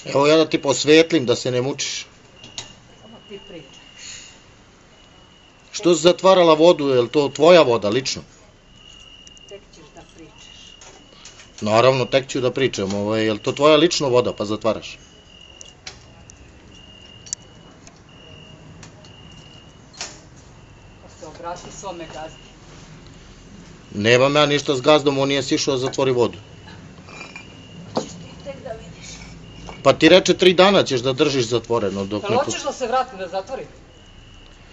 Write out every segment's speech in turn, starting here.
Evo ja da ti posvetlim da se ne mučiš. Samo ti pričaj. Što si zatvarala vodu, je li to tvoja voda, lično? Tek ćeš da pričaš. Naravno, tek ću da pričam, je li to tvoja lično voda, pa zatvaraš? Pa se obrati svome gazdi. Nemam ja ništa s gazdom, on nije sišao da zatvori vodu. Ćeš ti tek da vidiš. Pa ti reče 3 dana ćeš da držiš zatvoreno dok Jel hoćeš da se vratim da zatvorim?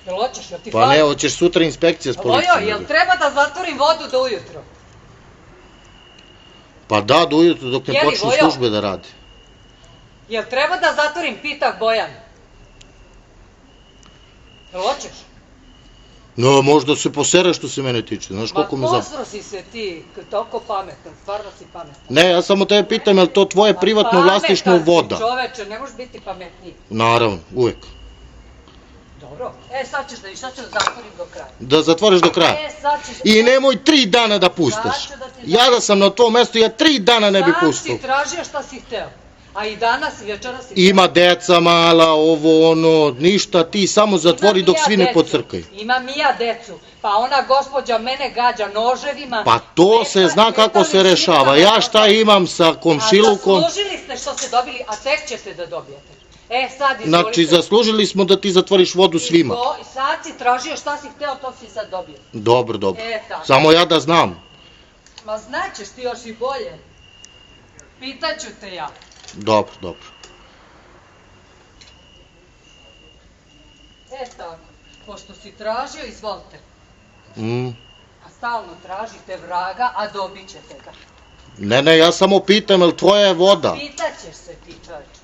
Jel hoćeš, jel ti Pa ne, hoćeš sutra inspekcija s policijom. Vojo, jel treba da zatvorim vodu do ujutro? Pa da, do ujutro dok ne Jeli, počnu Vojo? službe da radi. Jel treba da zatvorim, pita Bojan? Jel hoćeš? No, možda se posere što se mene tiče, znaš koliko me Ma za... posro si se ti, toliko pametan, stvarno si pametan. Ne, ja samo tebe pitam, je li to tvoje privatno vlasništvo voda? Pametan si, čoveče, ne možeš biti pametniji. Naravno, uvek. Dobro, sad ćeš da viš, sad ću da zatvorim do kraja. Da zatvoriš do kraja. Sad ćeš... I nemoj 3 dana da puštaš. Ja da sam na tom mestu, ja 3 dana ne bi Sam puštao. si tražio šta si hteo. A i danas i večeras si... Ima deca mala, ovo, ono, ništa, ti samo zatvori dok svi ne pocrkaju. Imam i ja decu, pa ona gospođa mene gađa noževima. Pa to se zna kako se rešava. Ja šta imam sa komšilukom? A zaslužili ste što ste dobili, a tek ćete da dobijete. Sad izvolite. Znači, zaslužili smo da ti zatvoriš vodu svima. I sad si tražio šta si hteo, to si sad dobio. Dobro, dobro. Tako. Samo ja da znam. Ma znaćeš ti još i bolje. Pitaću te ja. Dobro, dobro. Tako, pošto si tražio, izvolite. A stalno tražite vraga, a dobit ćete ga. Ne, ja samo pitam, je li tvoja je voda? Pitaćeš se ti, čovječe.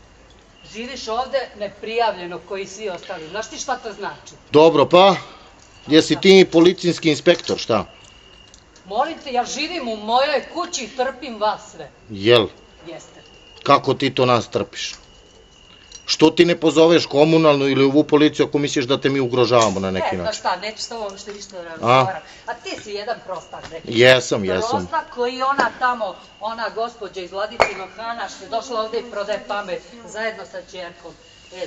Živiš ovde neprijavljeno, koji svi ostali. Znaš ti šta to znači? Dobro, pa, jesi ti policijski inspektor, šta? Molim te, ja živim u mojoj kući i trpim vas sve. Jel? Jeste. Kako ti to nas trpiš? Što ti ne pozoveš komunalnu ili ovu policiju ako misliš da te mi ugrožavamo na neki način? Znaš šta, neću s tobom što ništa da razgovaram. A ti si jedan prostak, neki. Jesam. Prostak koji ona tamo, ona gospođa iz Vladicinog Hana, što je došla ovde i prodaje pamet zajedno sa čerkom.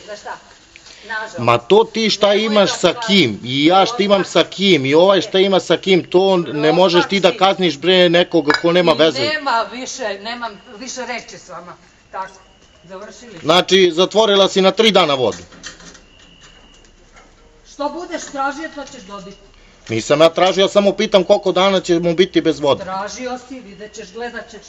Znaš šta, nažalost. Ma to ti šta imaš sa kim, i ja šta imam sa kim, i ovaj šta ima sa kim, to ne možeš ti da kazniš bre nekoga ko nema veze. Nemam više reči s vama. Tako, završili. Znači, zatvorila si na 3 dana vodu. Što budeš tražio, to ćeš dobiti. Nisam ja tražio, ja samo pitam koliko dana ćemo biti bez vode. Tražio si, vidjet ćeš, gledat ćeš.